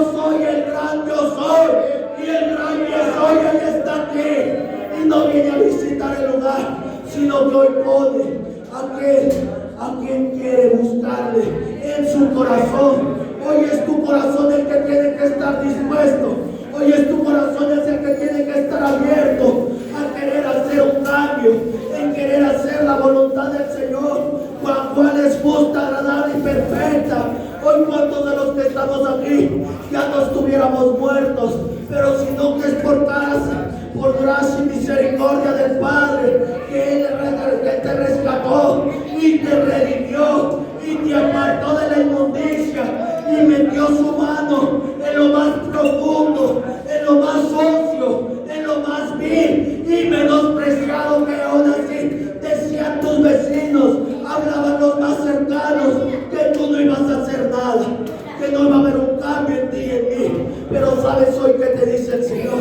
yo soy el gran yo soy. Y el gran yo soy, Él está aquí. Y no viene a visitar el lugar, sino que hoy pone a quien quiere buscarle en su corazón. Hoy es tu corazón el que tiene que estar dispuesto. Hoy es tu corazón el que tiene que estar abierto a querer hacer un cambio, en querer hacer la voluntad del Señor, cual es justa, agradable y perfecta. Hoy, ¿cuántos de los que estamos aquí ya no estuviéramos muertos? Pero sino que es por gracia y misericordia del Padre, que Él te rescató y te redimió y te apartó de la inmundicia y metió su mano en lo más profundo, en lo más sucio, en lo más vil y menospreciado, que aún así decían tus vecinos, hablaban los más cercanos, que tú no ibas a hacer nada, que no iba a haber un cambio en ti y en mí. Pero sabes hoy que te dice el Señor: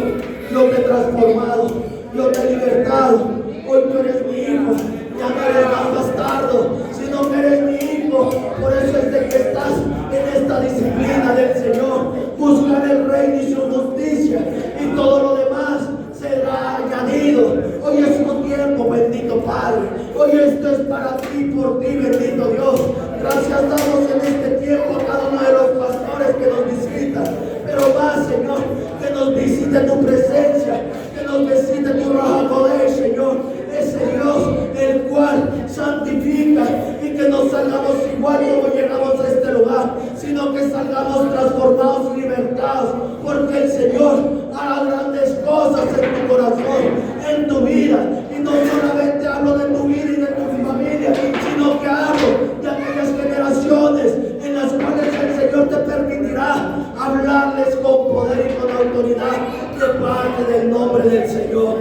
yo te he transformado, yo te he libertado. Hoy tú eres mi hijo, ya no eres más bastardo, sino que eres mi hijo. Por eso es de que estás en esta disciplina del Señor: buscar el reino y su justicia, y todo lo demás será añadido. Hoy es tu tiempo, bendito Padre. Hoy esto es para ti, por ti, bendito Dios. Gracias damos en este tiempo a cada uno de los pastores que nos visitan, pero más, Señor, que nos visite tu presencia, que nos visite tu Ruach HaKodesh, Señor, ese Dios el cual santifica, y que no salgamos igual como llegamos a este lugar, sino que salgamos transformados y libertados, porque el Señor hará grandes cosas en tu corazón, en tu vida. Y no solamente hablo de tu vida y de tu familia, sino que hablo de aquellas generaciones en las cuales el Señor te permitirá hablarles con poder y con autoridad de parte del nombre del Señor.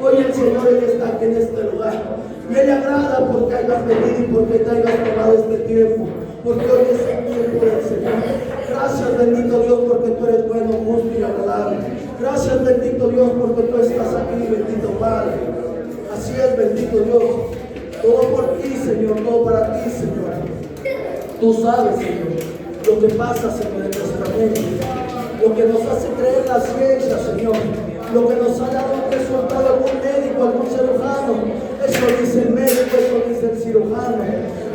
Hoy el Señor está aquí en este lugar, y Él le agrada porque hayas venido y porque te hayas tomado este tiempo, porque hoy es el tiempo del Señor. Gracias, bendito Dios, porque tú eres bueno, justo y agradable. Gracias, bendito Dios, porque tú estás aquí, bendito Padre. Así es, bendito Dios. Todo por ti, Señor, todo para ti, Señor. Tú sabes, Señor, lo que pasa, Señor, en nuestra mente, lo que nos hace creer la ciencia, Señor, lo que nos ha dado un resultado algún médico, algún cirujano. Eso dice el médico, eso dice el cirujano,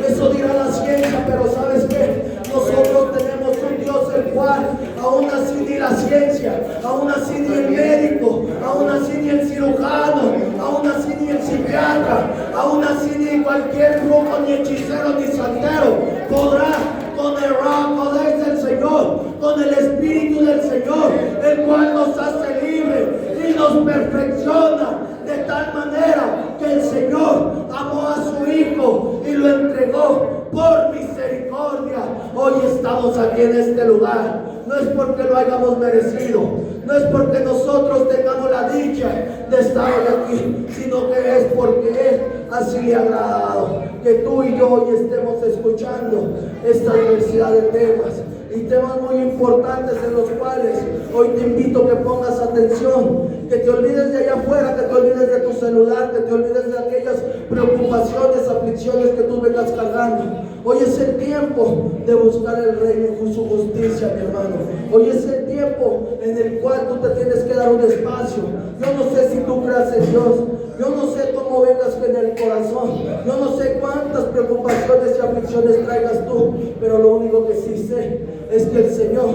eso dirá la ciencia. Pero ¿sabes qué? Nosotros tenemos un Dios el cual aún así ni la ciencia, aún así ni el médico, aún así ni el cirujano, aún así ni el psiquiatra, aún así ni cualquier brujo, ni hechicero, ni santero podrá con el Ruach HaKodesh del Señor, con el Espíritu del Señor, el cual nos hace libres y nos perfecciona, de tal manera que el Señor amó a su Hijo y lo entregó por misericordia. Hoy estamos aquí en este lugar, no es porque lo hayamos merecido, no es porque nosotros tengamos la dicha de estar aquí, sino que es porque Él así le ha agradado que tú y yo hoy estemos escuchando esta diversidad de temas, y temas muy importantes en los cuales hoy te invito a que pongas atención, que te olvides de allá afuera, que te olvides de tu celular, que te olvides de aquellas preocupaciones, aflicciones que tú vengas cargando. Hoy es el tiempo de buscar el reino y su justicia, mi hermano. Hoy es el tiempo en el cual tú te tienes que dar un espacio. Yo no sé si tú creas en Dios, yo no sé cómo vengas en el corazón, yo no sé cuántas preocupaciones y aflicciones traigas tú, pero lo único que sí sé es que el Señor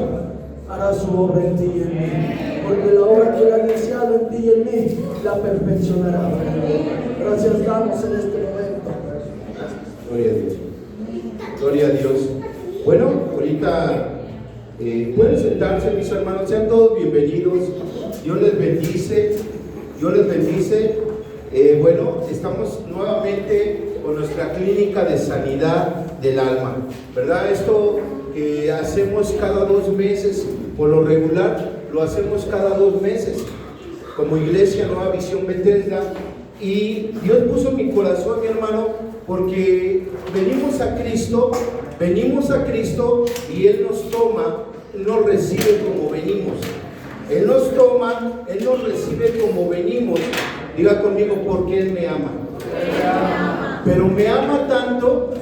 hará su obra en ti y en mí, porque la obra que Él ha iniciado en ti y en mí la perfeccionará. Gracias damos en este momento. Gloria a Dios. Gloria a Dios. Bueno, ahorita pueden sentarse, mis hermanos, sean todos bienvenidos. Dios les bendice. Dios les bendice. Bueno, estamos nuevamente con nuestra clínica de sanidad del alma, ¿verdad? Esto que hacemos cada 2 meses, por lo regular, lo hacemos cada 2 meses, como Iglesia Nueva Visión Bethesda. Y Dios puso en mi corazón, mi hermano, porque venimos a Cristo y Él nos toma, nos recibe como venimos. Él nos toma, Él nos recibe como venimos. Diga conmigo, porque Él me ama. Pero me ama tanto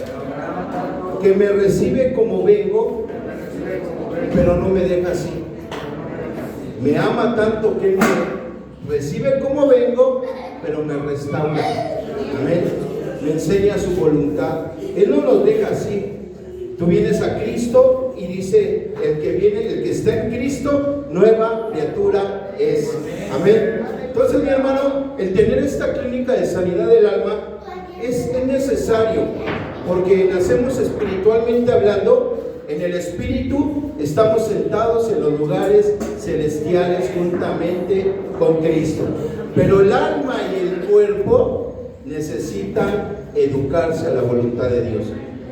que me recibe como vengo, pero no me deja así. Me ama tanto que me recibe como vengo, pero me restaura. Amén. Me enseña su voluntad. Él no nos deja así. Tú vienes a Cristo y dice, el que está en Cristo, nueva criatura es. Amén. Entonces, mi hermano, el tener esta clínica de sanidad del alma es necesario, porque nacemos espiritualmente hablando. En el espíritu estamos sentados en los lugares celestiales juntamente con Cristo. Pero el alma y el cuerpo necesitan educarse a la voluntad de Dios.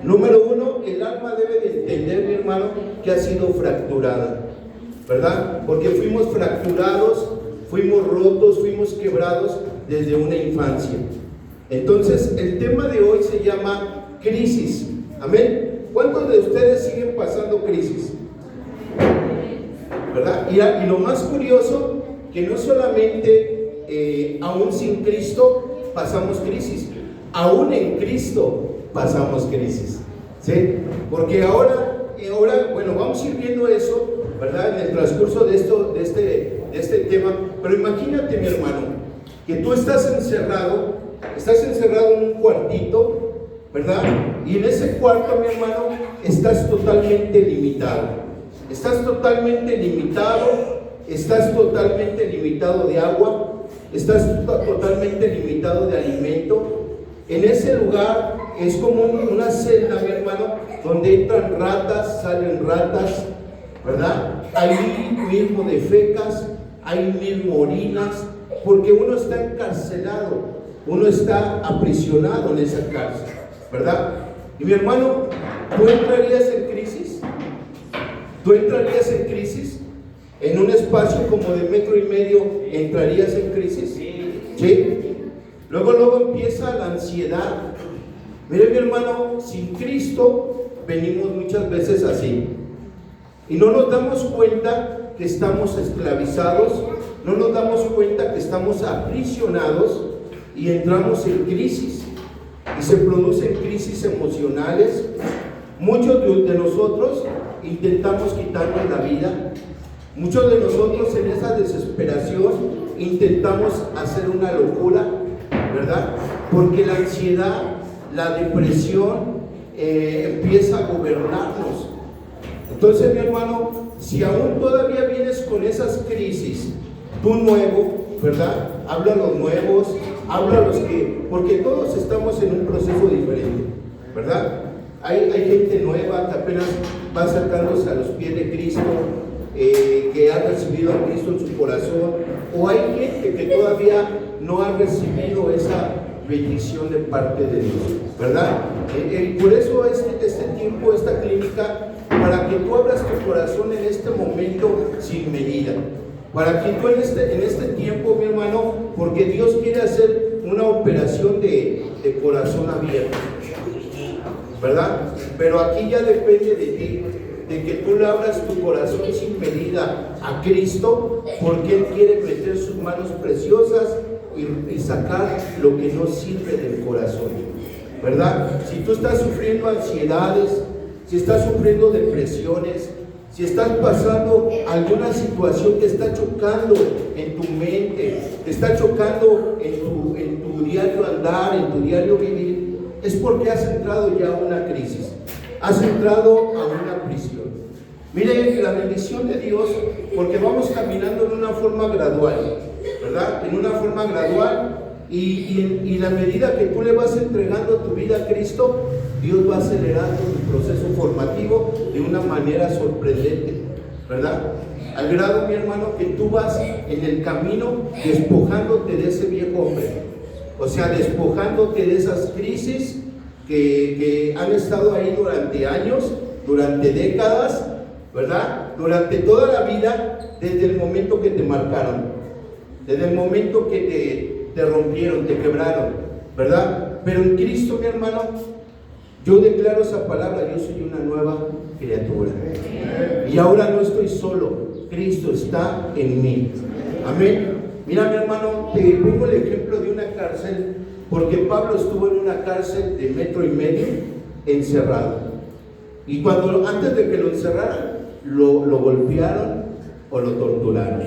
Número uno, el alma debe de entender, mi hermano, que ha sido fracturada, ¿verdad? Porque fuimos fracturados, fuimos rotos, fuimos quebrados desde una infancia. Entonces, el tema de hoy se llama crisis. Amén. ¿Cuántos de ustedes siguen pasando crisis? ¿Verdad? Y lo más curioso, que no solamente aún sin Cristo pasamos crisis, aún en Cristo pasamos crisis, ¿sí? Porque ahora, bueno, vamos a ir viendo eso, ¿verdad? En el transcurso de este tema. Pero imagínate, mi hermano, que tú estás encerrado en un cuartito, ¿verdad? Y en ese cuarto, mi hermano, estás totalmente limitado. Estás totalmente limitado de agua, estás totalmente limitado de alimento. En ese lugar es como una celda, mi hermano, donde entran ratas, salen ratas, ¿verdad? Ahí mismo defecas, ahí mismo orinas, porque uno está encarcelado, uno está aprisionado en esa cárcel, ¿verdad? Y mi hermano, ¿tú entrarías en crisis? ¿Tú entrarías en crisis? ¿En un espacio como de 1,5 metros entrarías en crisis? ¿Sí? Luego empieza la ansiedad. Mire, mi hermano, sin Cristo venimos muchas veces así. Y no nos damos cuenta que estamos esclavizados, no nos damos cuenta que estamos aprisionados y entramos en crisis. Y se producen crisis emocionales. Muchos de nosotros intentamos quitarnos la vida. Muchos de nosotros en esa desesperación intentamos hacer una locura, ¿verdad? Porque la ansiedad, la depresión empieza a gobernarnos. Entonces, mi hermano, si aún todavía vienes con esas crisis, tú nuevo, ¿verdad? Habla a los nuevos, habla a los que, porque todos estamos en un proceso diferente, ¿verdad? Hay gente nueva que apenas va acercándose a los pies de Cristo, que ha recibido a Cristo en su corazón, o hay gente que todavía no ha recibido esa bendición de parte de Dios, ¿verdad? Por eso este tiempo, esta clínica, para que tú abras tu corazón en este momento sin medida, para que tú en este tiempo, mi hermano, porque Dios quiere hacer una operación de corazón abierto, ¿verdad? Pero aquí ya depende de ti, de que tú le abras tu corazón sin medida a Cristo, porque Él quiere meter sus manos preciosas y sacar lo que no sirve del corazón, ¿verdad? Si tú estás sufriendo ansiedades, si estás sufriendo depresiones, si estás pasando alguna situación que está chocando en tu mente, que está chocando en tu diario andar, en tu diario vivir, es porque has entrado ya a una crisis, has entrado a una prisión. Mire, la bendición de Dios, porque vamos caminando en una forma gradual, ¿verdad? En una forma gradual, y la medida que tú le vas entregando tu vida a Cristo, Dios va acelerando tu proceso formativo de una manera sorprendente, ¿verdad? Al grado, mi hermano, que tú vas en el camino despojándote de ese viejo hombre, o sea, despojándote de esas crisis que han estado ahí durante años, durante décadas, ¿verdad? Durante toda la vida, desde el momento que te marcaron, desde el momento que te rompieron, te quebraron, ¿verdad? Pero en Cristo, mi hermano, yo declaro esa palabra: yo soy una nueva criatura. Y ahora no estoy solo, Cristo está en mí. Amén. Mira, mi hermano, te pongo el ejemplo de una cárcel, porque Pablo estuvo en una cárcel de 1,5 metros encerrado. Y antes de que lo encerraran, lo golpearon, o lo torturaron.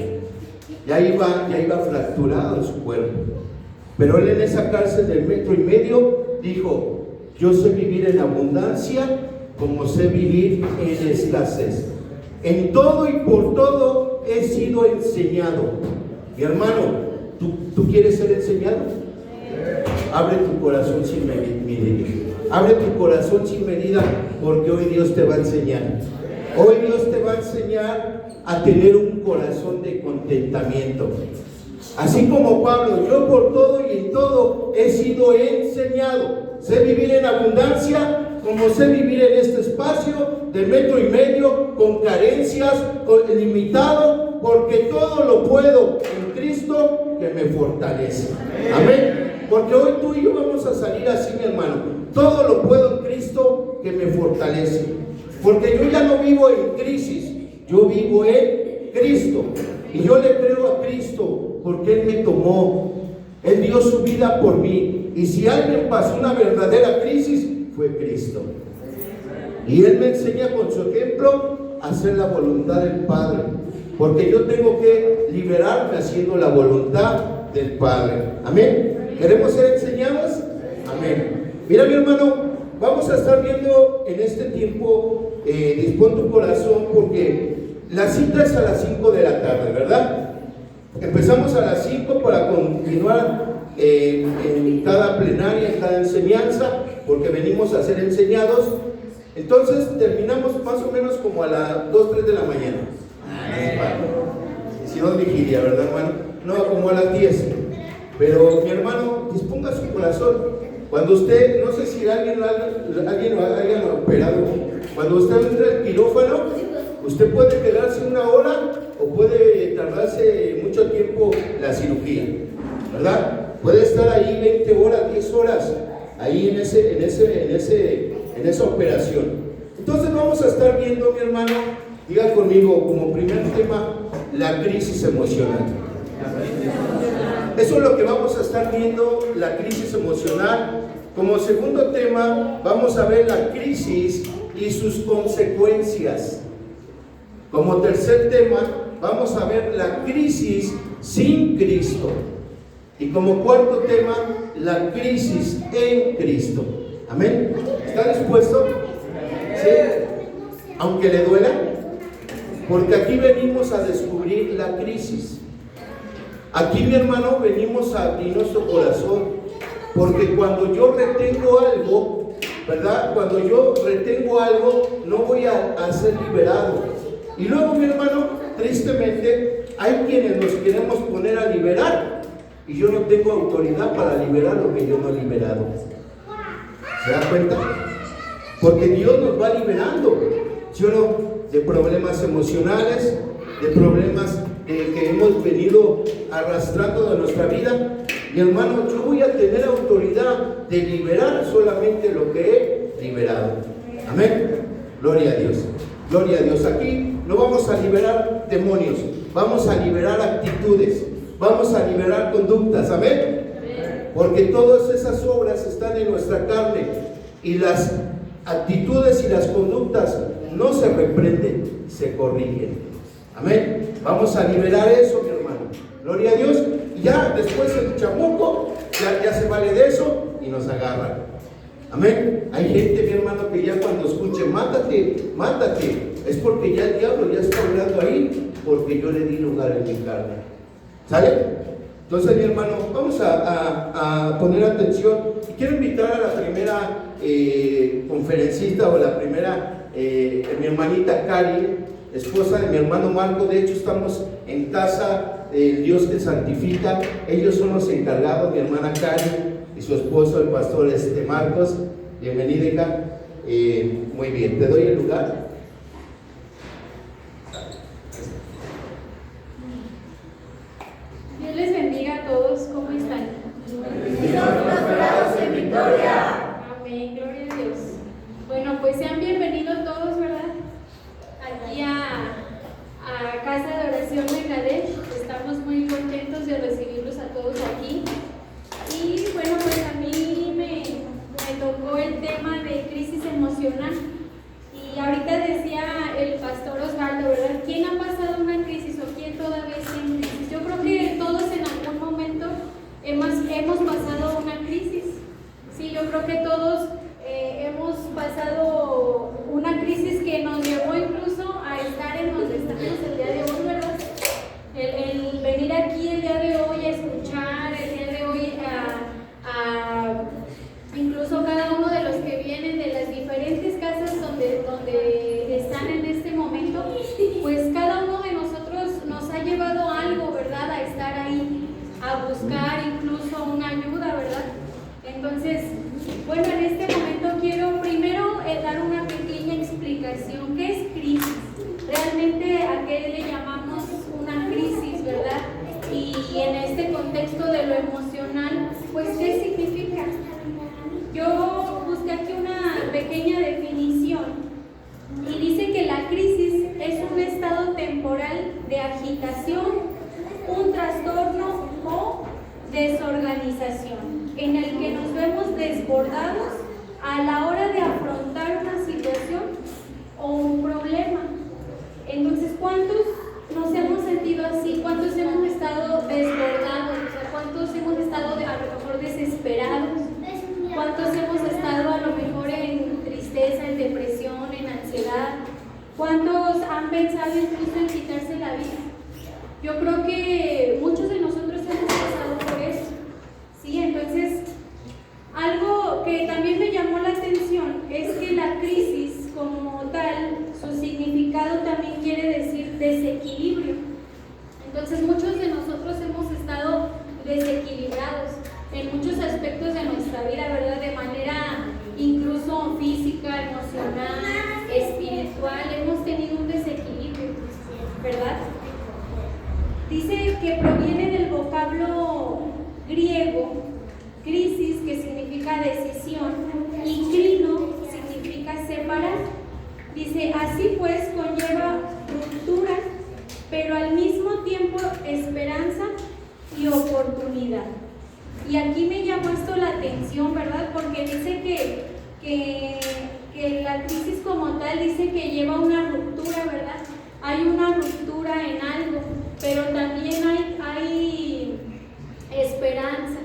Ya iba fracturado en su cuerpo. Pero él en esa cárcel de 1,5 metros dijo: yo sé vivir en abundancia como sé vivir en escasez. En todo y por todo he sido enseñado. Mi hermano, ¿tú quieres ser enseñado? Abre tu corazón sin medida. Abre tu corazón sin medida, porque hoy Dios te va a enseñar. Hoy Dios te va a enseñar a tener un corazón de contentamiento. Así como Pablo: yo por todo y en todo he sido enseñado. Sé vivir en abundancia como sé vivir en este espacio de 1,5 metros, con carencias, limitado, porque todo lo puedo en Cristo que me fortalece. Amén. Porque hoy tú y yo vamos a salir así, mi hermano. Todo lo puedo en Cristo que me fortalece. Porque yo ya no vivo en crisis, yo vivo en Cristo. Y yo le creo a Cristo porque Él me tomó. Él dio su vida por mí. Y si alguien pasó una verdadera crisis, fue Cristo. Y Él me enseña con su ejemplo a hacer la voluntad del Padre. Porque yo tengo que liberarme haciendo la voluntad del Padre. Amén. ¿Queremos ser enseñados? Amén. Mira, mi hermano, vamos a estar viendo en este tiempo, dispón tu corazón, porque la cita es a las 5 de la tarde, ¿verdad? Empezamos a las 5 para continuar en cada plenaria, en cada enseñanza, porque venimos a ser enseñados. Entonces terminamos más o menos como a las 2, 3 de la mañana. Si no vigilia, ¿verdad, hermano? No, como a las 10. Pero mi hermano, disponga su corazón. Cuando usted, no sé si alguien lo haya operado, cuando usted entra al quirófano, usted puede quedarse 1 hora o puede tardarse mucho tiempo la cirugía, ¿verdad? Puede estar ahí 20 horas, 10 horas, ahí en esa operación. Entonces vamos a estar viendo, mi hermano, diga conmigo, como primer tema, la crisis emocional. Eso es lo que vamos a estar viendo, la crisis emocional. Como segundo tema, vamos a ver la crisis y sus consecuencias. Como tercer tema, vamos a ver la crisis sin Cristo. Y como cuarto tema, la crisis en Cristo. Amén. ¿Está dispuesto? ¿Sí? Aunque le duela. Porque aquí venimos a descubrir la crisis. Aquí, mi hermano, venimos a abrir nuestro corazón. Porque cuando yo retengo algo, ¿verdad? Cuando yo retengo algo, no voy a ser liberado. Y luego, mi hermano, tristemente, hay quienes nos queremos poner a liberar. Y yo no tengo autoridad para liberar lo que yo no he liberado. ¿Se da cuenta? Porque Dios nos va liberando, ¿sí o no? De problemas emocionales, de problemas que hemos venido arrastrando de nuestra vida. Mi hermano, yo voy a tener autoridad de liberar solamente lo que he liberado. Amén. Gloria a Dios. Gloria a Dios. Aquí no vamos a liberar demonios, vamos a liberar actitudes, vamos a liberar conductas. Amén. Porque todas esas obras están en nuestra carne y las actitudes y las conductas no se reprenden, se corrigen. Amén. Vamos a liberar eso, mi hermano. Gloria a Dios. Y ya después el chamuco ya se vale de eso y nos agarra. Amén. Hay gente, mi hermano, que ya cuando escuche mátate, mátate, es porque ya el diablo ya está hablando ahí, porque yo le di lugar en mi carne. ¿Sale? Entonces, mi hermano, vamos a poner atención. Y quiero invitar a la primera conferencista o la primera, mi hermanita Cari, esposa de mi hermano Marco. De hecho, estamos en casa del Dios que santifica. Ellos son los encargados, mi hermana Cari y su esposo, el pastor Marcos. Bienvenida, hija. Muy bien, te doy el lugar. Dios les bendiga a todos. ¿Cómo están? Prosperados en victoria. Amén, gloria a Dios. Bueno, pues sean bienvenidos todos, ¿verdad? Aquí a Casa de Oración de Kadesh. Estamos muy contentos de recibirlos a todos aquí. Y bueno, pues a mí me tocó el tema de crisis emocional. Y ahorita decía el pastor Osvaldo, ¿verdad? ¿Quién ha pasado una crisis? este contexto de lo emocional, pues ¿qué significa? Yo busqué aquí una pequeña definición y dice que la crisis es un estado temporal de agitación, un trastorno o desorganización en el que nos vemos desbordados a la hora de afrontar una situación o un problema. Entonces, ¿cuántos nos hemos sentido así? ¿Cuántos hemos estado desbordados? O sea, ¿cuántos hemos estado a lo mejor desesperados? ¿Cuántos hemos estado a lo mejor en tristeza, en depresión, en ansiedad? ¿Cuántos han pensado incluso en quitarse la vida? Yo creo que muchos de nosotros hemos pasado por eso. Sí, entonces, algo que también me llamó la atención es que la crisis como tal, su significado también quiere decir desequilibrio. Entonces, muchos de nosotros hemos estado desequilibrados en muchos aspectos de nuestra vida, ¿verdad? De manera incluso física, emocional, espiritual, hemos tenido un desequilibrio, ¿verdad? Dice que proviene del vocablo griego, crisis, que significa decisión, y crino significa separar. Dice, así pues conlleva ruptura, pero al mismo tiempo esperanza y oportunidad. Y aquí me llamó esto la atención, ¿verdad? Porque dice que la crisis como tal dice que lleva una ruptura, ¿verdad? Hay una ruptura en algo, pero también hay esperanza,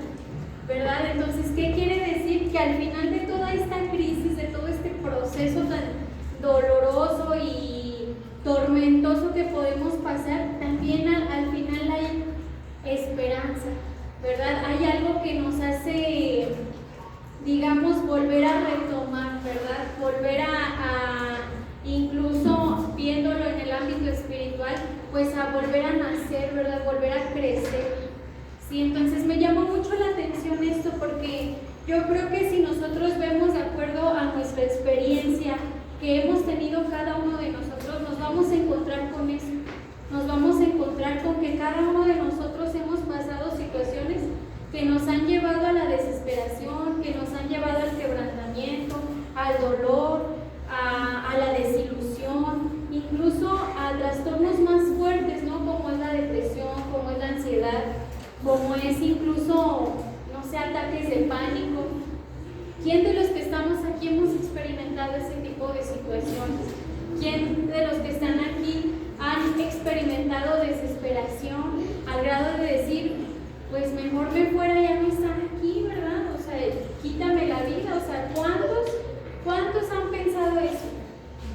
¿verdad? Entonces, ¿qué quiere decir? Que al final de toda esta crisis, de todo este proceso tan doloroso y tormentoso que podemos pasar, también al final hay esperanza, ¿verdad? Hay algo que nos hace, digamos, volver a retomar, ¿verdad? Volver a incluso viéndolo en el ámbito espiritual, pues a volver a nacer, ¿verdad? Volver a crecer. Sí, entonces me llamó mucho la atención esto porque yo creo que si nosotros vemos de acuerdo a nuestra experiencia que hemos tenido cada uno de nosotros, nos vamos a encontrar con eso. Nos vamos a encontrar con que cada uno de nosotros hemos pasado situaciones que nos han llevado a la desesperación, que nos han llevado al quebrantamiento, al dolor, a la desilusión, incluso a trastornos más fuertes, ¿no? Como es la depresión, como es la ansiedad, como es incluso, no sé, ataques de pánico. ¿Quién de los que estamos aquí hemos experimentado ese tipo de situaciones? ¿Quién de los que están aquí han experimentado desesperación al grado de decir, pues mejor me fuera, ya no estar aquí, ¿verdad? O sea, quítame la vida. O sea, ¿cuántos han pensado eso?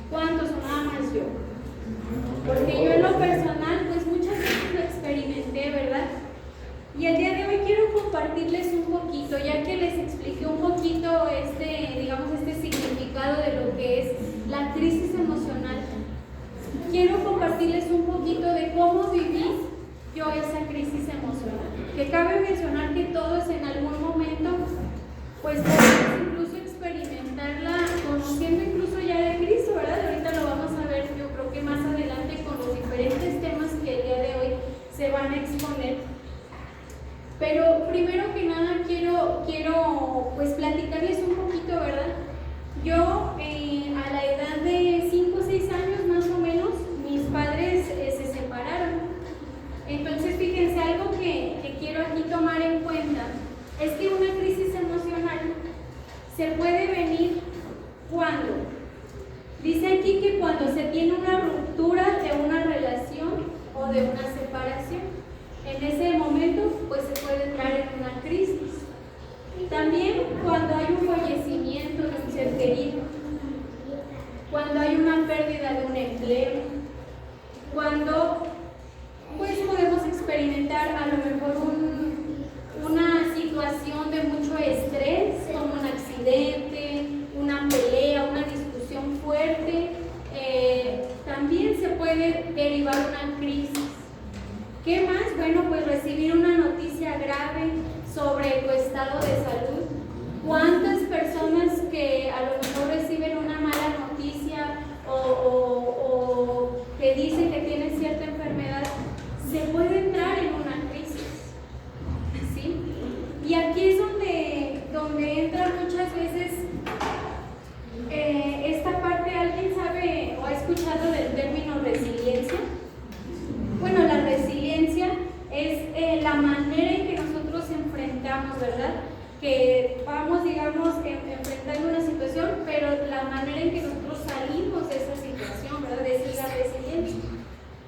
¿Cuántos o nada más yo? Porque yo en lo personal, pues muchas veces lo experimenté, ¿verdad? Y el día de hoy quiero compartirles un poquito, ya que les expliqué un poquito este significado de lo que es la crisis emocional. Quiero compartirles un poquito de cómo viví yo esa crisis emocional. Que cabe mencionar que todos en algún momento, pues podemos incluso experimentarla conociendo incluso ya de Cristo, ¿verdad? Ahorita lo vamos a ver, yo creo que más adelante con los diferentes temas que el día de hoy se van a exponer. Pero primero que nada quiero pues platicarles un poquito, ¿verdad? Yo a la edad de 5 o 6 años más o menos, mis padres se separaron. Entonces fíjense, algo que quiero aquí tomar en cuenta es que una crisis emocional se puede venir cuando. Dice aquí que cuando se tiene una ruptura de una relación o de una separación. En ese momento, pues se puede entrar en una crisis. También cuando hay un fallecimiento de un ser querido, cuando hay una pérdida de un empleo, cuando pues podemos experimentar a lo mejor una situación de mucho estrés, como un accidente, una pelea, una discusión fuerte, también se puede derivar una crisis. ¿Qué más? Bueno, pues recibir una noticia grave sobre tu estado de salud. ¿Cuántas personas que a lo mejor reciben una mala noticia o que dicen que tienen cierta enfermedad, se puede entrar en una crisis? la manera en que nosotros enfrentamos, ¿verdad? Que vamos, digamos, enfrentando una situación, pero la manera en que nosotros salimos de esa situación, ¿verdad? Esa es la resiliencia.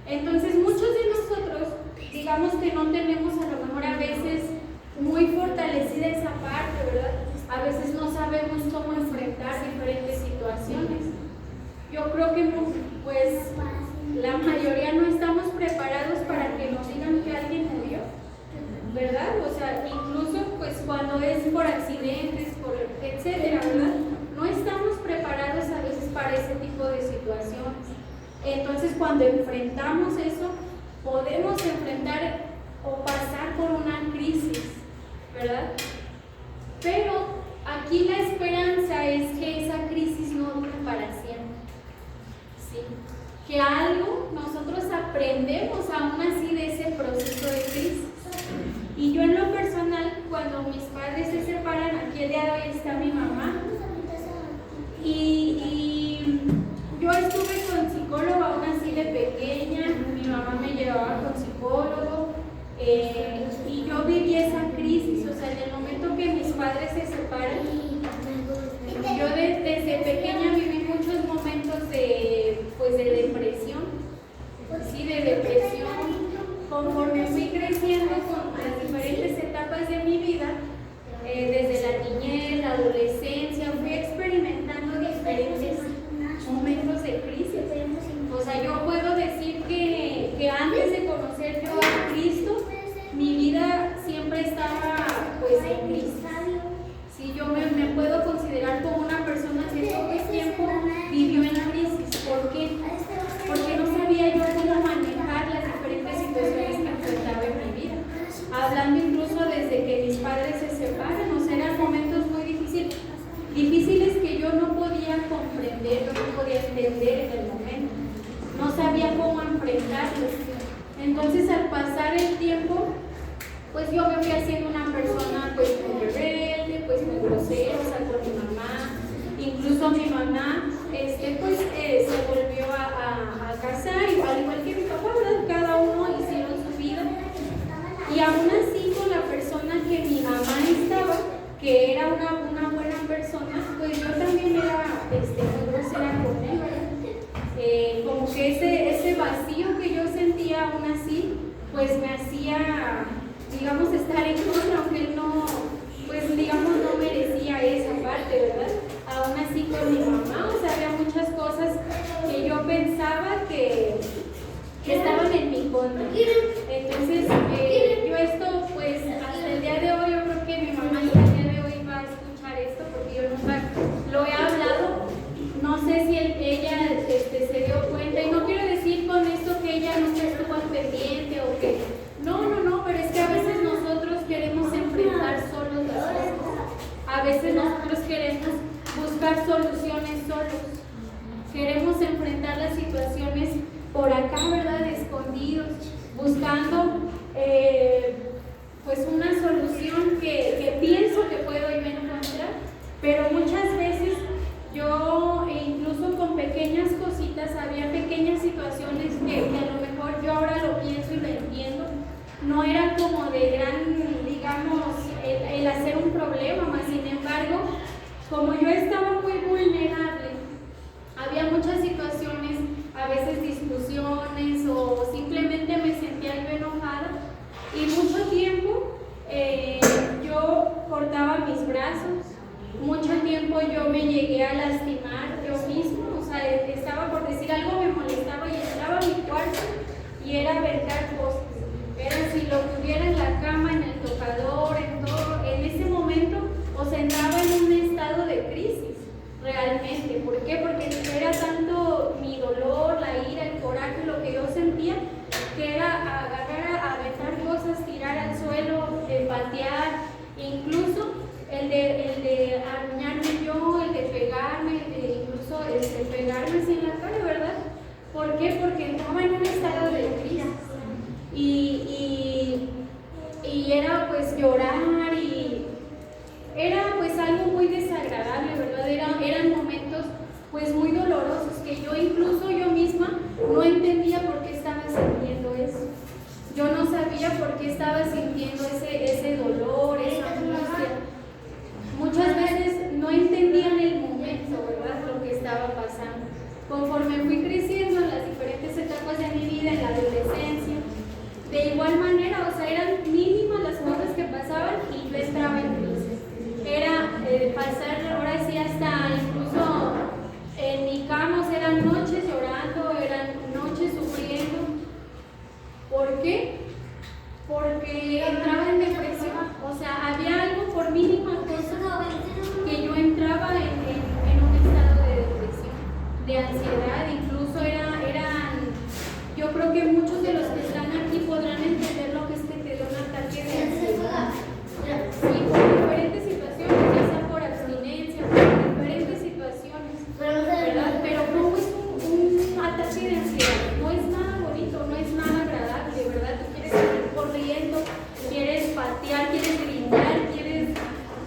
Entonces, muchos de nosotros, digamos que no tenemos a lo mejor a veces muy fortalecida esa parte, ¿verdad? A veces no sabemos cómo enfrentar diferentes situaciones. Yo creo que pues la mayoría no estamos preparados para que nos digan que alguien murió, ¿verdad? O sea, incluso pues cuando es por accidentes, por etcétera, ¿verdad? No estamos preparados a veces para ese tipo de situaciones. Entonces, cuando enfrentamos eso, podemos enfrentar o pasar por una crisis, ¿verdad? Pero aquí la esperanza es que esa crisis no dure para siempre, ¿sí? Que algo nosotros aprendemos aún así de ese proceso de crisis. Y yo en lo personal, cuando mis padres se separan, aquí el día de hoy está mi mamá, y yo estuve con psicólogo aún así de pequeña, mi mamá me llevaba con psicólogo, y yo viví esa crisis, o sea, en el momento que mis padres se separan, yo desde pequeña viví muchos momentos de depresión, sí, de depresión. Conforme fui creciendo con las diferentes etapas de mi vida, desde la niñez, la adolescencia, fui experimentando diferentes momentos de crisis. O sea, yo puedo decir que antes de conocer yo a Cristo, mi vida siempre estaba pues en crisis. Sí, yo me puedo considerar como una persona que todo el tiempo vivió en crisis. ¿Por qué? Porque no sabía yo cómo manejar las diferentes situaciones que enfrentaba en mi vida. Hablando incluso desde que mis padres se separan, o sea, eran momentos muy difíciles que yo no podía comprender, yo no podía entender en el momento. No sabía cómo enfrentarlos. Entonces, al pasar el tiempo, pues yo me fui haciendo una persona pues muy rebelde, pues muy grosera, o sea, con mi mamá. Incluso mi mamá se volvió a casar, igual que mi papá, ¿verdad? Cada uno hicieron su vida. Y aún así, con la persona que mi mamá estaba, que era una buena persona, pues yo también era muy grosera con él, ¿verdad? Como que ese vacío que yo sentía aún así, pues me hacía, digamos, estar en contra, aunque él no, pues digamos, no merecía esa parte, ¿verdad? Aún así con mi mamá, o sea, había muchas cosas que yo pensaba que estaban en mi contra. Entonces, yo esto, pues, hasta el día de hoy, yo creo que mi mamá hasta el día de hoy va a escuchar esto, porque yo nunca lo he hablado. No sé si ella se dio cuenta, y no quiero decir con esto que ella nunca estuvo al pendiente o que no, pero es que a veces nosotros queremos enfrentar solos las cosas. A veces nosotros queremos buscar soluciones solos. Queremos enfrentar las situaciones por acá, ¿verdad? Escondidos, buscando pues una solución que pienso que puedo yo encontrar, pero muchas veces yo, incluso con pequeñas cositas, había pequeñas situaciones que a lo mejor yo ahora lo pienso y lo entiendo, no era como de gran, digamos, el hacer un problema, más sin embargo, como yo estaba muy vulnerable, había muchas situaciones, a veces discusiones o simplemente me sentía yo enojada y mucho tiempo yo cortaba mis brazos, mucho tiempo yo me llegué a lastimar yo mismo, o sea, estaba por decir algo, me molestaba y entraba a mi cuarto y era aventar cosas, era si lo tuviera en la cama, en el tocador, en todo, en ese momento, o sea, entraba en un estado de crisis, realmente. ¿Por qué? Porque era tanto mi dolor, la ira, el coraje, lo que yo sentía, que era agarrar, aventar cosas, tirar al suelo, patear, incluso el de arañarme yo, el de pegarme, incluso pegarme así en la cara, ¿verdad? ¿Por qué? Porque estaba en un estado de crisis y era pues llorar y era pues algo muy desagradable, ¿verdad? Eran momentos pues muy dolorosos que yo incluso yo misma no entendía por qué estaba sintiendo eso. Yo no sabía por qué estaba sintiendo igual manera, o sea, eran mínimas las cosas que pasaban y yo entraba en crisis. Era pasar, ahora sí, hasta incluso en mi cama, o sea, eran noches llorando, eran noches sufriendo. ¿Por qué? Porque entraba en depresión, o sea, había algo por mínima cosa que yo entraba en un estado de depresión, de ansiedad, incluso yo creo que muchos de los que están aquí podrán entender lo que es que te dé un ataque de ansiedad. Sí, por diferentes situaciones, ya sea por abstinencia, por diferentes situaciones, ¿verdad? Pero no es un ataque de ansiedad, no es nada bonito, no es nada agradable, ¿verdad? Tú quieres salir corriendo, quieres patear, quieres gritar, quieres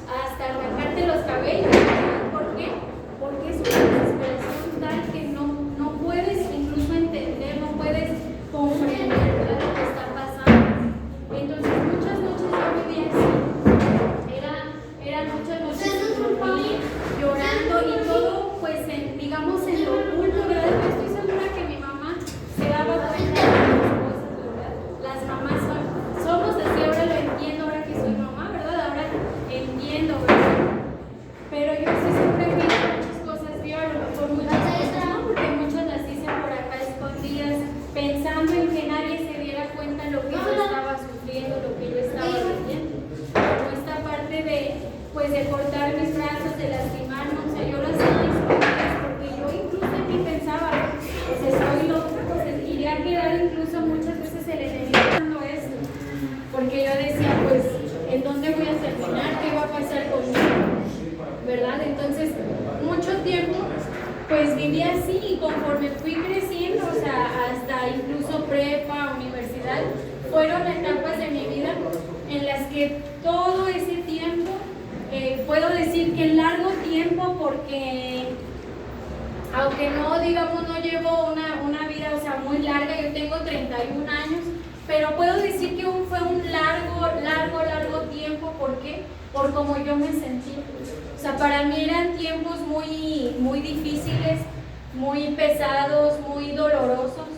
hasta arrancarte los cabellos, ¿verdad? ¿Por qué? Porque es una desesperación tal que no puedes incluso entender, no puedes comprender, ¿verdad?, lo que está pasando. Entonces muchas noches yo vivía así, eran muchas noches sin dormir, llorando y todo, pues digamos en lo oculto, ¿verdad? Yo estoy segura que mi mamá se daba cuenta de las cosas, ¿verdad? Las mamás somos así, ahora lo entiendo, ahora que soy mamá, ¿verdad? Ahora entiendo, ¿verdad? Pero yo estoy segura que muchas cosas vio, a lo mejor muchas cosas no, porque muchas las hice por acá escondidas, pensando en que nadie se diera cuenta de lo que yo estaba sufriendo, lo que yo estaba viviendo. Como esta parte de cortar mis brazos, de lastimarme, o sea, yo las hacía escondidas porque yo incluso en mí pensaba, pues estoy loca, pues iría a quedar incluso muchas veces el enemigo haciendo esto, porque yo decía, pues, ¿en dónde voy a terminar? ¿Qué va a pasar conmigo? ¿Verdad? Entonces, mucho tiempo, pues viví así y conforme fui creciendo, o sea, hasta incluso prepa, universidad, fueron etapas de mi vida en las que todo ese tiempo, puedo decir que largo tiempo porque, aunque no, digamos, no llevo una vida, o sea, muy larga, yo tengo 31 años, pero puedo decir que fue un largo tiempo. ¿Por qué? Por cómo yo me sentí. O sea, para mí eran tiempos muy difíciles, muy pesados, muy dolorosos,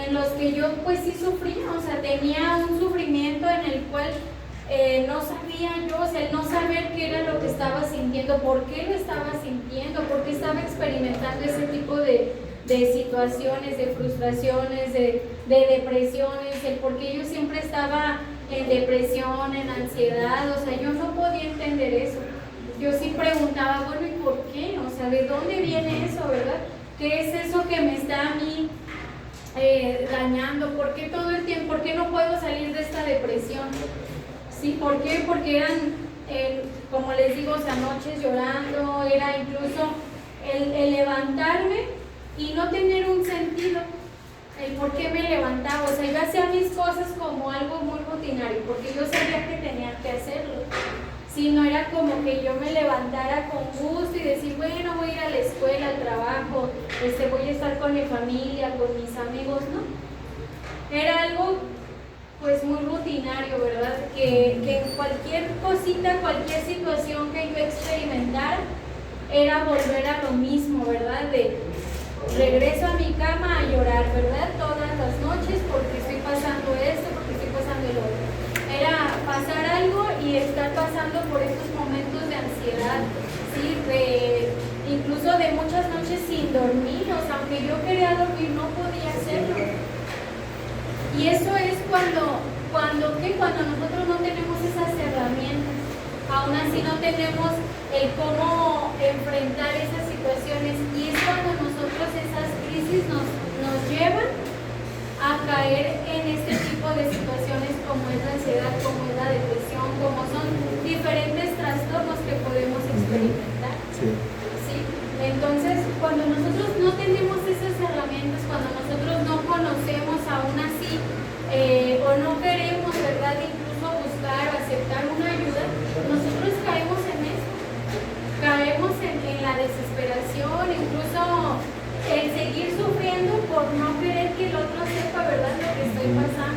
en los que yo pues sí sufría, o sea, tenía un sufrimiento en el cual no sabía yo, o sea, el no saber qué era lo que estaba sintiendo, por qué lo estaba sintiendo, por qué estaba experimentando ese tipo de situaciones, de frustraciones, de depresiones, el por qué yo siempre estaba en depresión, en ansiedad, o sea, yo no podía entender eso. Yo sí preguntaba, bueno, ¿y por qué? O sea, ¿de dónde viene eso, verdad? ¿Qué es eso que me está a mí dañando? ¿Por qué todo el tiempo? ¿Por qué no puedo salir de esta depresión? ¿Sí? ¿Por qué? Porque eran, como les digo, o sea, noches llorando, era incluso el levantarme y no tener un sentido, el por qué me levantaba, o sea, yo hacía mis cosas como algo muy rutinario, porque yo sabía que tenía que hacerlo. Si no era como que yo me levantara con gusto y decir, bueno, voy a ir a la escuela, al trabajo, voy a estar con mi familia, con mis amigos, ¿no? Era algo pues muy rutinario, ¿verdad? Que cualquier cosita, cualquier situación que yo experimentara, era volver a lo mismo, ¿verdad? De regreso a mi cama a llorar, ¿verdad? Todas las noches porque estoy pasando esto, porque estoy pasando el otro. Era pasar algo y estar pasando por estos momentos de ansiedad, ¿sí? Incluso de muchas noches sin dormir, o sea, aunque yo quería dormir no podía hacerlo. Y eso es cuando nosotros no tenemos esas herramientas, aún así no tenemos el cómo enfrentar esas situaciones, y es cuando nosotros esas crisis nos llevan a caer en este tipo de situaciones como es la ansiedad, como es la depresión, como son diferentes trastornos que podemos experimentar. Sí. ¿Sí? Entonces, cuando nosotros no tenemos esas herramientas, cuando nosotros no conocemos aún así o no queremos, ¿verdad?, incluso buscar o aceptar una ayuda, nosotros caemos en eso, caemos en la desesperación, incluso en seguir sufriendo por no querer que el otro sepa, ¿verdad?, lo que estoy pasando.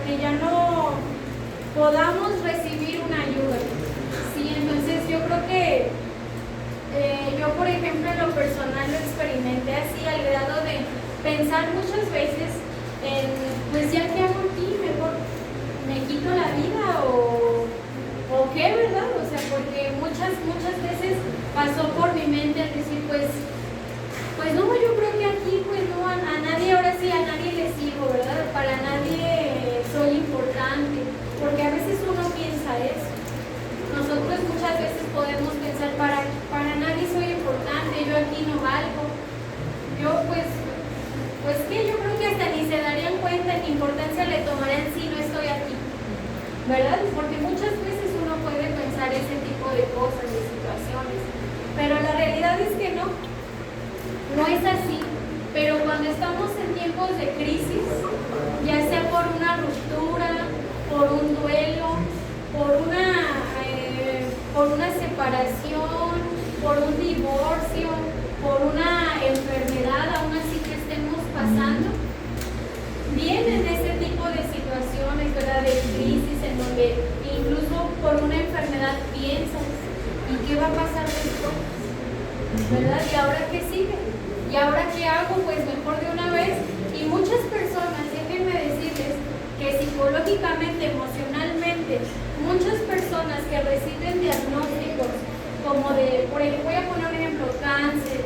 que ya no podamos recibir una ayuda. Sí, entonces yo creo que yo, por ejemplo, en lo personal lo experimenté así, al grado de pensar muchas veces en, pues ya que hago aquí, mejor me quito la vida o qué, ¿verdad? O sea, porque muchas veces pasó por mi mente el decir, pues no, yo creo que aquí, pues no, a nadie, ahora sí, a nadie le sigo, ¿verdad? Para nadie soy importante, porque a veces uno piensa eso. Nosotros muchas veces podemos pensar, para nadie soy importante, yo aquí no valgo. Yo pues que yo creo que hasta ni se darían cuenta qué importancia le tomarían si no estoy aquí, ¿verdad? Porque muchas veces uno puede pensar ese tipo de cosas, de situaciones, pero la realidad es que no es así. Pero cuando estamos en tiempos de crisis, ya sea por una ruptura, por un duelo, por una separación, por un divorcio, por una enfermedad, aún así que estemos pasando, vienen ese tipo de situaciones, ¿verdad? De crisis, en donde incluso por una enfermedad piensas, ¿y qué va a pasar después? ¿Verdad? ¿Y ahora qué sigue? ¿Y ahora qué hago? Pues mejor de una vez. Y muchas personas, déjenme decirles que psicológicamente, emocionalmente, muchas personas que reciben diagnósticos como de, por ejemplo, voy a poner un ejemplo, cáncer,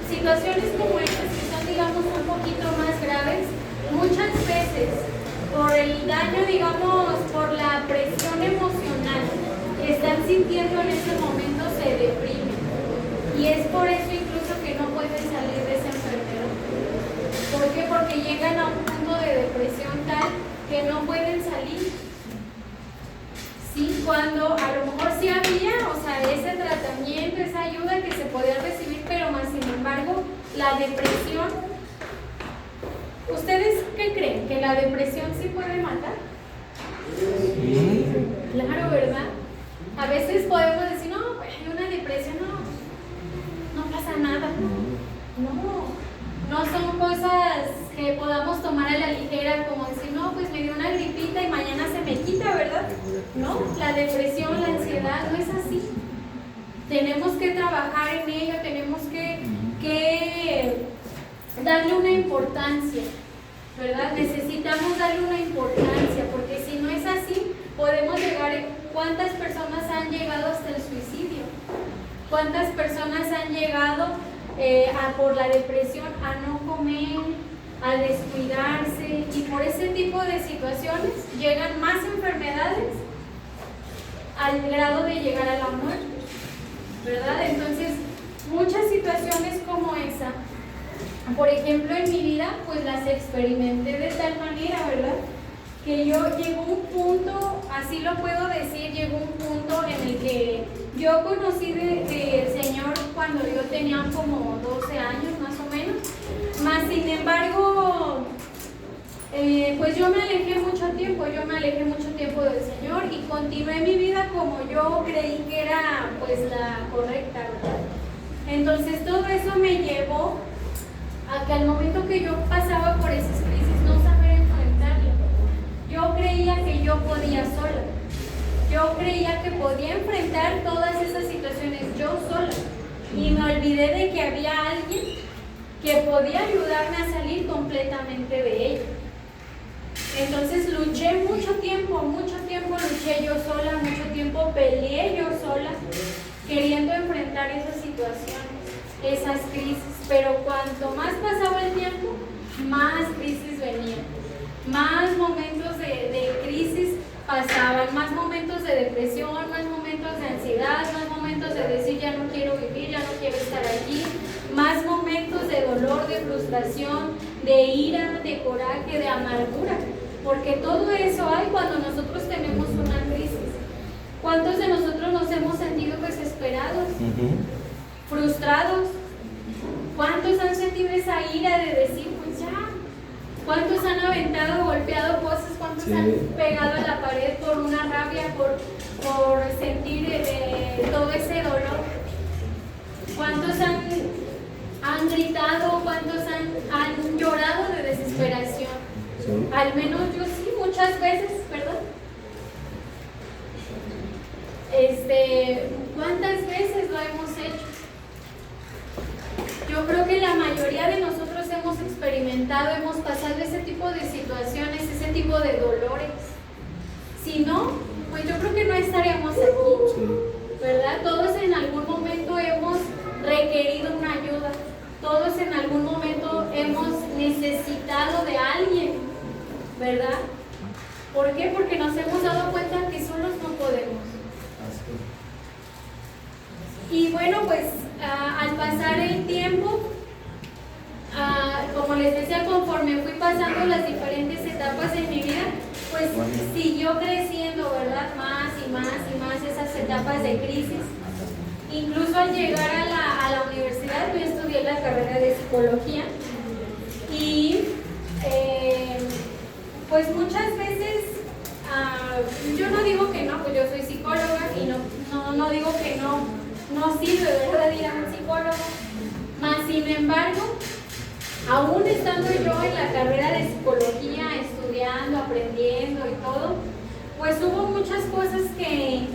situaciones como estas que son, digamos, un poquito más graves, muchas veces por el daño, digamos, por la presión emocional que están sintiendo en ese momento, se deprimen. Y es por eso incluso que no pueden salir de esa enfermedad. ¿Por qué? Porque llegan a un punto de depresión tal que no pueden salir. Sí, cuando a lo mejor sí había, o sea, ese tratamiento, esa ayuda que se podía recibir, pero más sin embargo, la depresión, ¿ustedes qué creen? ¿Que la depresión sí puede matar? Sí. Claro, ¿verdad? A veces podemos decir, no, pues una depresión no pasa nada. No son cosas que podamos tomar a la ligera, como decir, no, pues me dio una gripita y mañana se me quita, ¿verdad? No, la depresión, la ansiedad, no es así. Tenemos que trabajar en ello, tenemos que darle una importancia, ¿verdad? Necesitamos darle una importancia, porque si no es así, podemos llegar. ¿Cuántas personas han llegado hasta el suicidio? ¿Cuántas personas han llegado por la depresión a no comer, a descuidarse? Y por ese tipo de situaciones llegan más enfermedades al grado de llegar a la muerte, ¿verdad? Entonces, muchas situaciones como esa, por ejemplo, en mi vida, pues las experimenté de tal manera, ¿verdad? Que yo llegó un punto, así lo puedo decir, llegó un punto en el que yo conocí del Señor cuando yo tenía como 12 años más o menos, más sin embargo, pues yo me alejé mucho tiempo del Señor y continué mi vida como yo creí que era pues la correcta, ¿verdad? Entonces todo eso me llevó a que al momento que yo pasaba por esas crisis no saber enfrentarla. Yo creía que yo podía sola. Yo creía que podía enfrentar todas esas situaciones yo sola. Y me olvidé de que había alguien que podía ayudarme a salir completamente de ella. Entonces luché mucho tiempo luché yo sola, mucho tiempo peleé yo sola, queriendo enfrentar esas situaciones, esas crisis. Pero cuanto más pasaba el tiempo, más crisis venían. Más momentos de crisis pasaban, más momentos de depresión, más momentos de ansiedad, más momentos de decir ya no quiero vivir, ya no quiero estar aquí, más momentos de dolor, de frustración, de ira, de coraje, de amargura, porque todo eso hay cuando nosotros tenemos una crisis. ¿Cuántos de nosotros nos hemos sentido desesperados, frustrados? ¿Cuántos han sentido esa ira de decir, pues ya? ¿Cuántos han aventado, golpeado cosas? ¿Cuántos han pegado a la pared por una rabia, por sentir todo ese dolor? ¿Cuántos han gritado? ¿Cuántos han llorado de desesperación? Sí. Al menos yo sí, muchas veces, ¿verdad? ¿Cuántas veces lo hemos hecho? Yo creo que la mayoría de nosotros hemos experimentado, hemos pasado ese tipo de situaciones, ese tipo de dolores. Si no, pues yo creo que no estaríamos aquí, Sí. ¿verdad? Todos en algún momento hemos requerido una ayuda, todos en algún momento hemos necesitado de alguien, ¿verdad? ¿Por qué? Porque nos hemos dado cuenta que solos no podemos. Y bueno, pues al pasar el tiempo, como les decía, conforme fui pasando las diferentes etapas de mi vida, pues siguió creciendo, ¿verdad? Más y más y más esas etapas de crisis. Incluso al llegar a la universidad, yo estudié la carrera de psicología y pues muchas veces, yo no digo que no, pues yo soy psicóloga y no digo que no sirve, ¿verdad?, ir a un psicólogo. Mas, sin embargo, aún estando yo en la carrera de psicología, estudiando, aprendiendo y todo, pues hubo muchas cosas que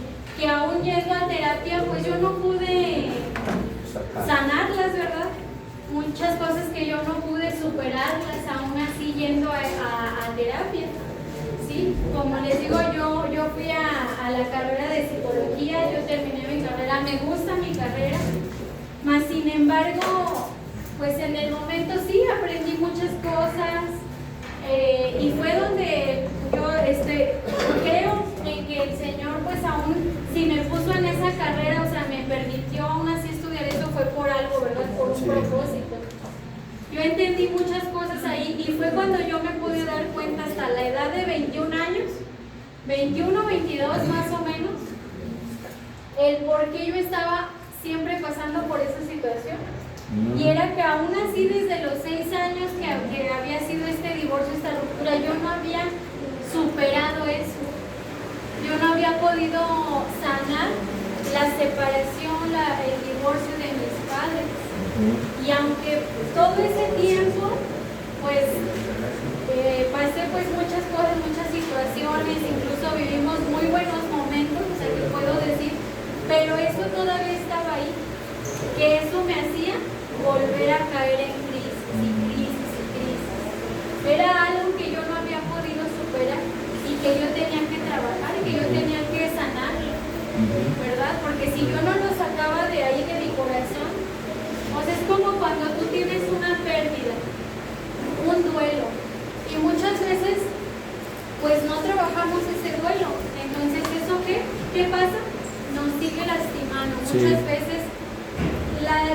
aún yendo a terapia, pues yo no pude sanarlas, ¿verdad? Muchas cosas que yo no pude superarlas, aún así yendo a terapia. Sí, como les digo, yo fui a la carrera de psicología, yo terminé mi carrera, me gusta mi carrera, mas sin embargo, pues en el momento sí aprendí muchas cosas y fue donde yo creo en que el Señor, pues aún si me puso en esa carrera, o sea, me permitió aún así estudiar eso, fue por algo, ¿verdad? Por un propósito. Yo entendí muchas cosas ahí y fue cuando yo me pude dar cuenta hasta la edad de 21 años, 21, 22 más o menos, el por qué yo estaba siempre pasando por esa situación. Y era que aún así desde los 6 años que había sido este divorcio, esta ruptura, yo no había superado eso. Yo no había podido sanar la separación, el divorcio de mis padres. Y aunque todo ese tiempo, pues pasé pues muchas cosas, muchas situaciones, incluso vivimos muy buenos momentos, o sea que puedo decir, pero eso todavía estaba ahí, que eso me hacía volver a caer en crisis y crisis y crisis. Era algo que yo no había podido superar y que yo tenía que trabajar y que yo tenía que sanar, ¿verdad? Porque si yo no lo sacaba de ahí, de mi corazón, o sea, es como cuando tú tienes una pérdida, un duelo, y muchas veces pues no trabajamos ese duelo. Entonces, ¿eso qué pasa? Nos sigue lastimando. Sí. Muchas veces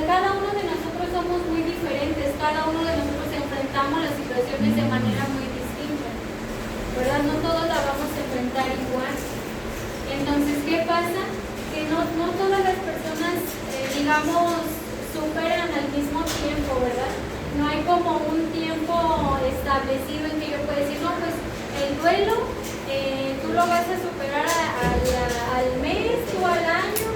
cada uno de nosotros somos muy diferentes, cada uno de nosotros enfrentamos las situaciones de manera muy distinta, ¿verdad? No todos la vamos a enfrentar igual. Entonces, ¿qué pasa? Que no todas las personas, digamos, superan al mismo tiempo, ¿verdad? No hay como un tiempo establecido en que yo pueda decir, no, pues el duelo tú lo vas a superar al mes o al año.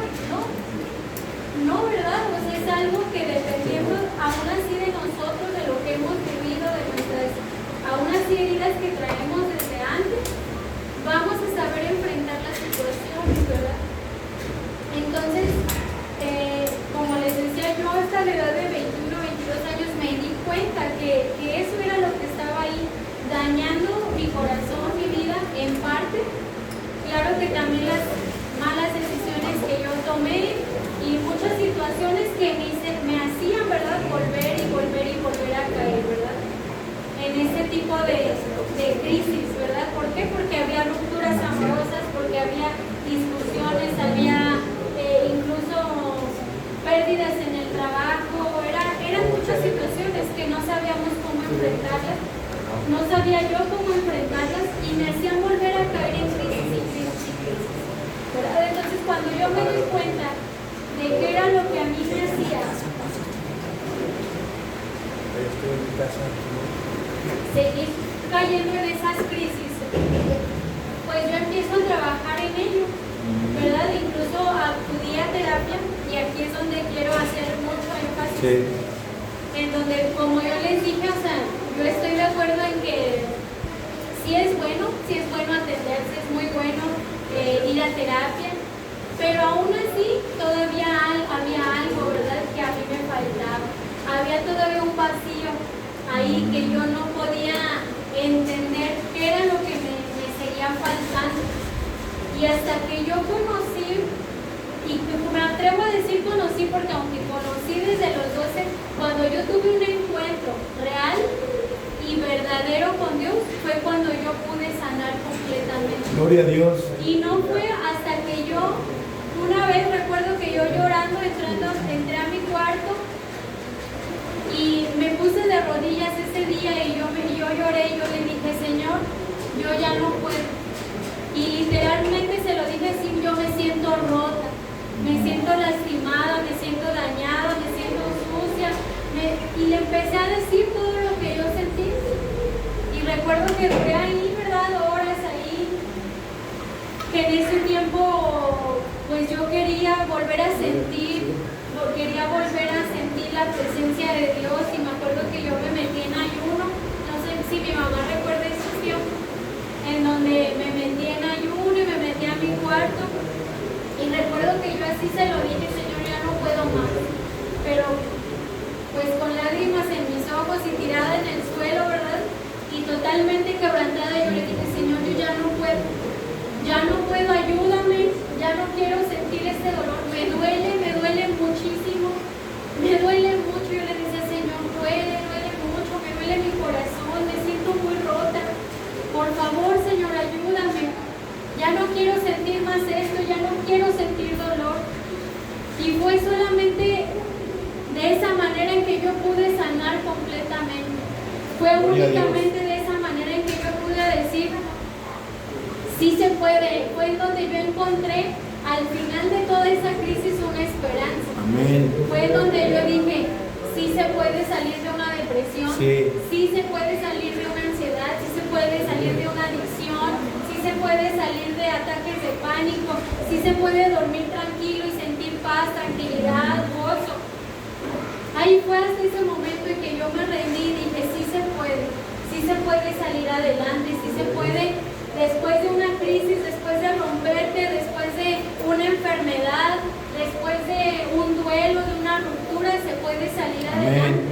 No, ¿verdad? O sea, es algo que dependiendo aún así de nosotros, de lo que hemos vivido, de nuestras aún así heridas que traemos desde antes, vamos a saber enfrentar las situaciones, ¿verdad? Entonces, como les decía, yo hasta la edad de 21, 22 años me di cuenta que eso era lo que estaba ahí dañando mi corazón, mi vida, en parte. Claro que también las malas decisiones que yo tomé y muchas situaciones que me hacían, ¿verdad?, volver y volver y volver a caer, ¿verdad?, en ese tipo de crisis, ¿verdad? ¿Por qué? Porque había rupturas amorosas, porque había discusiones, había incluso pérdidas en el trabajo, eran muchas situaciones que no sabíamos cómo enfrentarlas, no sabía yo cómo enfrentarlas y me hacían volver a caer en crisis y crisis y crisis, ¿verdad? Entonces, cuando yo me doy cuenta de qué era lo que a mí me hacía seguir cayendo en esas crisis, pues yo empiezo a trabajar en ello, ¿verdad? Incluso acudí a terapia y aquí es donde quiero hacer mucho énfasis, Sí. en donde, como yo les dije, o sea, yo estoy de acuerdo en que sí es bueno atenderse, es muy bueno ir a terapia, pero aún así todavía había algo, ¿verdad?, que a mí me faltaba. Había todavía un vacío ahí que yo no podía entender qué era lo que me seguía faltando. Y hasta que yo conocí, y me atrevo a decir conocí porque aunque conocí desde los 12, cuando yo tuve un encuentro real y verdadero con Dios, fue cuando yo pude sanar completamente. Gloria a Dios. Y no fue hasta que yo, una vez recuerdo que yo llorando, entré a mi cuarto y me puse de rodillas ese día y yo lloré y yo le dije, Señor, yo ya no puedo. Y literalmente se lo dije así, yo me siento rota, me siento lastimada, me siento dañada, me siento sucia. Y le empecé a decir todo lo que yo sentí. Y recuerdo que duré ahí, ¿verdad?, horas ahí, que en ese tiempo pues yo quería volver a sentir la presencia de Dios. Y me acuerdo que yo me metí en ayuno, no sé si mi mamá recuerda ese tiempo, en donde me metí en ayuno y me metí a mi cuarto. Y recuerdo que yo así se lo dije, Señor, ya no puedo más. Pero pues con lágrimas en mis ojos y tirada en el suelo, ¿verdad? Y totalmente quebrantada, yo le dije, Señor, yo ya no puedo, ayúdame, ya no quiero sentir este dolor, me duele muchísimo, me duele mucho. Yo le decía, Señor, duele mucho, me duele mi corazón, me siento muy rota, por favor, Señor, ayúdame, ya no quiero sentir más esto, ya no quiero sentir dolor. Y fue solamente de esa manera en que yo pude sanar completamente. Fue únicamente de esa manera en que yo pude decir, sí se puede. Fue donde yo encontré al final de toda esa crisis una esperanza. Amén. Fue donde yo dije, sí se puede salir de una depresión, sí se puede salir de una ansiedad, sí se puede salir de una adicción, sí se puede salir de ataques de pánico, sí se puede dormir tranquilo y sentir paz, tranquilidad, gozo. Ahí fue hasta ese momento en que yo me rendí y dije, sí se puede salir adelante, sí se puede, después de una crisis, después de romperte, después de una enfermedad, después de un duelo, de una ruptura, se puede salir adelante.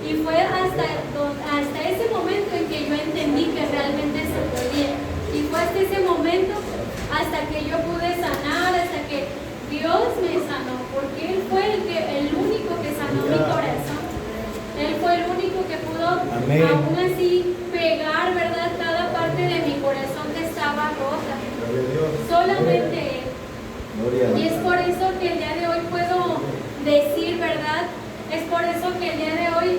Y fue hasta ese momento en que yo entendí que realmente se podía. Y fue hasta ese momento, hasta que yo pude sanar, hasta que Dios me sanó, porque Él fue el único que sanó mi corazón. Él fue el único que pudo aún así pegar, ¿verdad?, cada parte de mi corazón que estaba rota. Solamente Él. Y es por eso que el día de hoy puedo decir, ¿verdad? Es por eso que el día de hoy,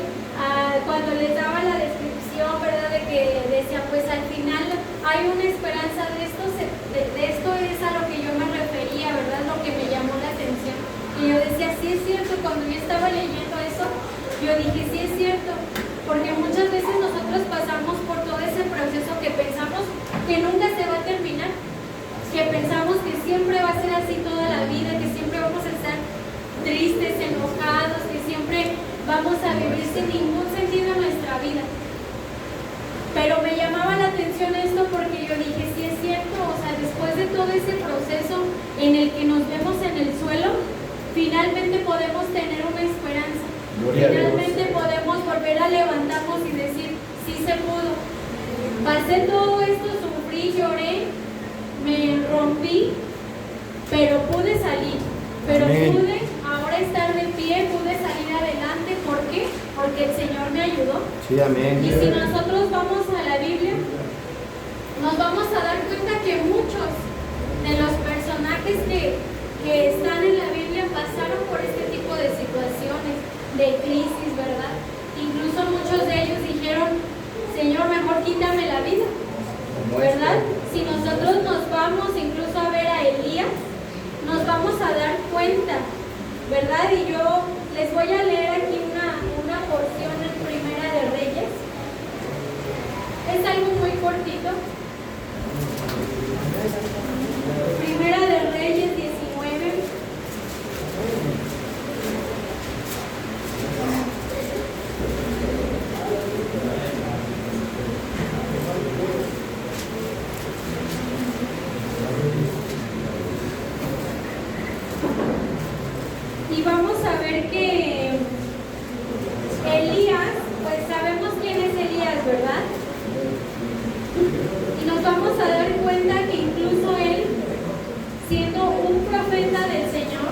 cuando les daba la descripción, ¿verdad?, de que decía, pues al final hay una esperanza de esto, esto es a lo que yo me refería, ¿verdad?, lo que me llamó la atención. Y yo decía, sí es cierto, cuando yo estaba leyendo eso, yo dije, sí es cierto, porque muchas veces nosotros pasamos por todo ese proceso que pensamos que nunca se va a terminar, que pensamos que siempre va a ser así toda la vida, que siempre vamos a estar tristes, enojados, que siempre vamos a vivir sin ningún sentido en nuestra vida. Pero me llamaba la atención esto porque yo dije, sí es cierto, o sea, después de todo ese proceso en el que nos vemos en el suelo, finalmente podemos tener una esperanza. Finalmente podemos volver a levantarnos y decir, sí se pudo. Pasé todo esto, sufrí, lloré, me rompí, pero pude salir. Pero pude ahora estar de pie, pude salir adelante. ¿Por qué? Porque el Señor me ayudó. Sí, amén. Y si nosotros vamos a la Biblia, nos vamos a dar cuenta que muchos de los personajes que están en la Biblia pasaron por este tipo de situaciones, de crisis, ¿verdad? Incluso muchos de ellos dijeron, Señor, mejor quítame la vida, ¿verdad? Si nosotros nos vamos incluso a ver a Elías, nos vamos a dar cuenta, ¿verdad? Y yo les voy a leer aquí una porción en Primera de Reyes. Es algo muy cortito. Primera de Reyes 19. ver que Elías, pues sabemos quién es Elías, ¿verdad? Y nos vamos a dar cuenta que incluso él, siendo un profeta del Señor,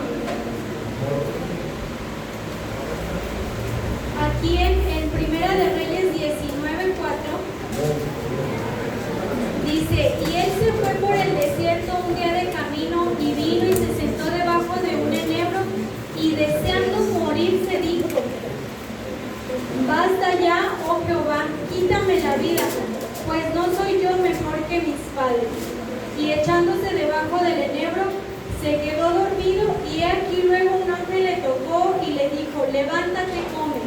aquí en Primera de Reyes 19:4, dice, y él se fue por el desierto un día de camino y vino y se sentó debajo de un enebro y deseando morirse dijo, basta ya, oh Jehová, quítame la vida, pues no soy yo mejor que mis padres. Y echándose debajo del enebro, se quedó dormido y he aquí luego un hombre le tocó y le dijo, levántate, come.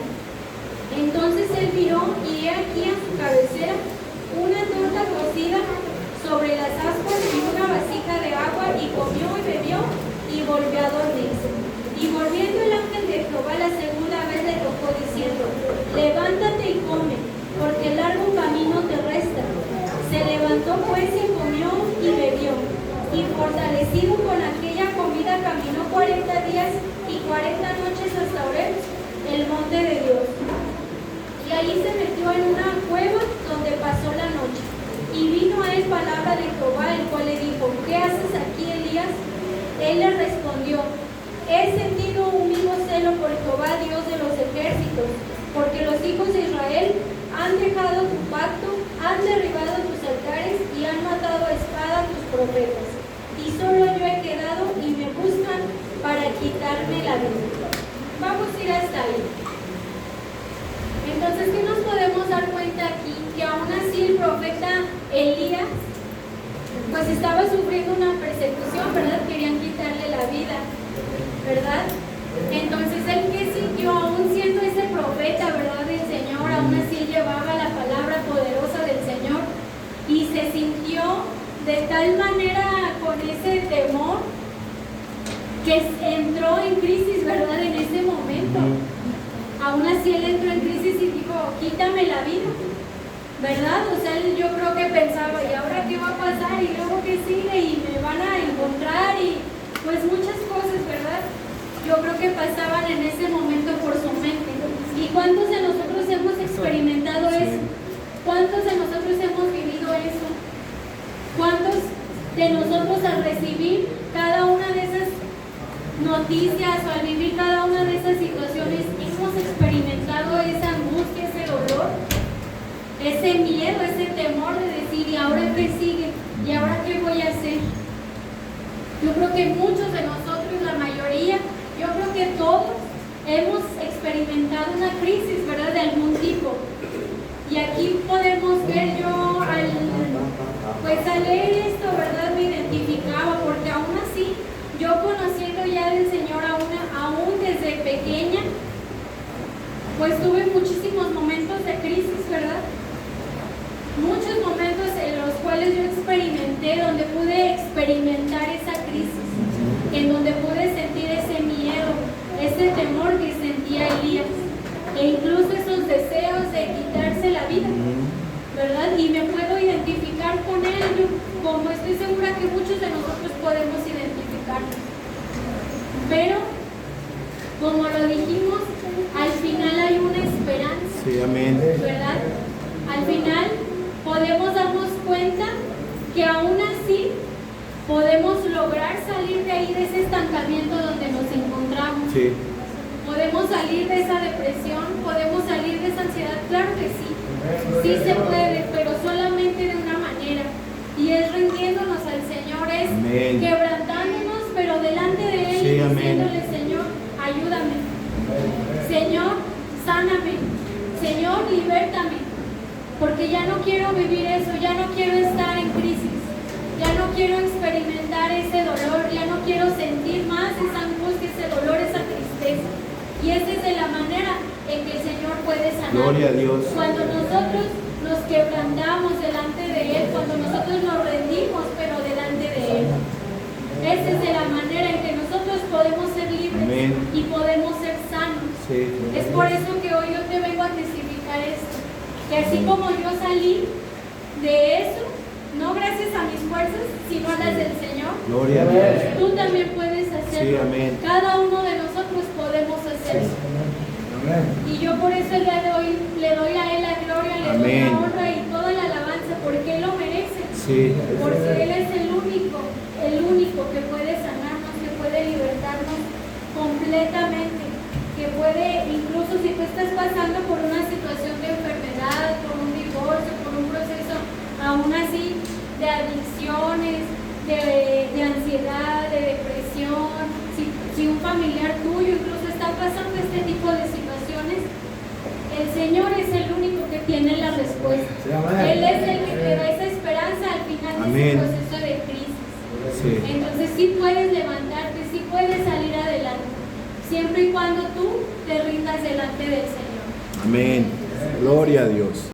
Entonces él miró y he aquí a su cabecera una torta cocida sobre las ascuas y una vasija de agua, y comió y bebió y volvió a dormirse. Y volviendo el ángel de Jehová la segunda vez le tocó diciendo, levántate y come, porque largo camino te resta. Se levantó pues y comió y bebió, y fortalecido con aquella comida caminó 40 días y 40 noches hasta Horeb, el monte de Dios. Y ahí se metió en una cueva donde pasó la noche. Y vino a él palabra de Jehová, el cual le dijo, ¿qué haces aquí, Elías? Él le respondió, he sentido un vivo celo por Jehová, Dios de los ejércitos, porque los hijos de Israel han dejado tu pacto, han derribado tus altares y han matado a espada tus profetas. Y solo yo he quedado y me buscan para quitarme la vida. Vamos a ir hasta ahí. Entonces, ¿qué nos podemos dar cuenta aquí? Que aún así el profeta Elías pues estaba sufriendo una persecución, ¿verdad? Querían quitarle la vida, ¿verdad? Entonces, ¿él qué sintió? Aún siendo ese profeta, ¿verdad? Del Señor, aún así llevaba la palabra poderosa del Señor y se sintió de tal manera con ese temor que entró en crisis, ¿verdad? En ese momento. Aún así él entró en crisis y dijo, quítame la vida, ¿verdad? O sea, yo creo que pensaba, ¿y ahora qué va a pasar? ¿Y luego qué sigue? ¿Y me van a encontrar? Y pues muchas cosas, ¿verdad? Yo creo que pasaban en ese momento por su mente. ¿Y cuántos de nosotros hemos experimentado eso? ¿Cuántos de nosotros hemos vivido eso? ¿Cuántos de nosotros al recibir cada una de esas noticias o al vivir cada una de esas situaciones hemos experimentado esa angustia, ese dolor, ese miedo, ese temor de decir, ¿y ahora qué sigue? ¿Y ahora qué voy a hacer? Yo creo que muchos de nosotros, la mayoría, yo creo que todos hemos experimentado una crisis, ¿verdad? De algún tipo. Y aquí podemos ver yo, al leer esto, ¿verdad? Me identificaba, porque aún así, yo conociendo ya del Señor aún desde pequeña, pues tuve muchísimos momentos de crisis, ¿verdad? Muchos momentos en los cuales yo experimenté, donde pude experimentar esa crisis, en donde pude sentir ese miedo, ese temor que sentía Elías, e incluso esos deseos de quitarse la vida, ¿verdad? Y me puedo identificar con él, como estoy segura que muchos de nosotros podemos identificarnos. Pero, como lo dijimos, al final hay una esperanza, Sí, amén. ¿verdad? Al final podemos darnos cuenta que aún así podemos lograr salir de ahí, de ese estancamiento donde nos encontramos. Sí. Podemos salir de esa depresión, podemos salir de esa ansiedad, claro que sí. Sí se puede, pero solamente de una manera. Y es rindiéndonos al Señor, es Amén. quebrantándonos, pero delante de Él, Sí, amén. diciéndole, Señor, ayúdame. Señor, sáname. Señor, libértame. Porque ya no quiero vivir eso, ya no quiero estar en crisis. Ya no quiero experimentar ese dolor, ya no quiero sentir más esa angustia, ese dolor, esa tristeza. Y esa es de la manera en que el Señor puede sanar. Gloria a Dios. Cuando nosotros nos quebrantamos delante de Él, cuando nosotros nos rendimos, pero delante de Él. Esa es de la manera en que nosotros podemos ser libres. Amén. Y podemos ser sanos. Sí. Es por eso que hoy yo te vengo a testificar esto. Que así como yo salí de eso, no gracias a mis fuerzas, sino a las del Señor, Gloria a Dios. tú también puedes hacerlo. Sí, amén. Cada uno de nosotros podemos hacerlo. eso. Y yo por eso el día de hoy le doy a Él la gloria, le doy la honra y toda la alabanza, porque Él lo merece. Sí. Porque Él es el único que puede sanarnos, que puede libertarnos completamente, que puede, incluso si tú estás pasando por una situación de enfermedad, por un divorcio, por un proceso aún así de adicciones, de ansiedad, de depresión, si un familiar tuyo incluso está pasando este tipo de situaciones, el Señor es el único que tiene la respuesta. Él es el que te da esa esperanza al final de ese proceso de crisis. Sí. Entonces sí puedes levantarte, sí puedes salir adelante, siempre y cuando tú te rindas delante del Señor. Amén. Gloria a Dios.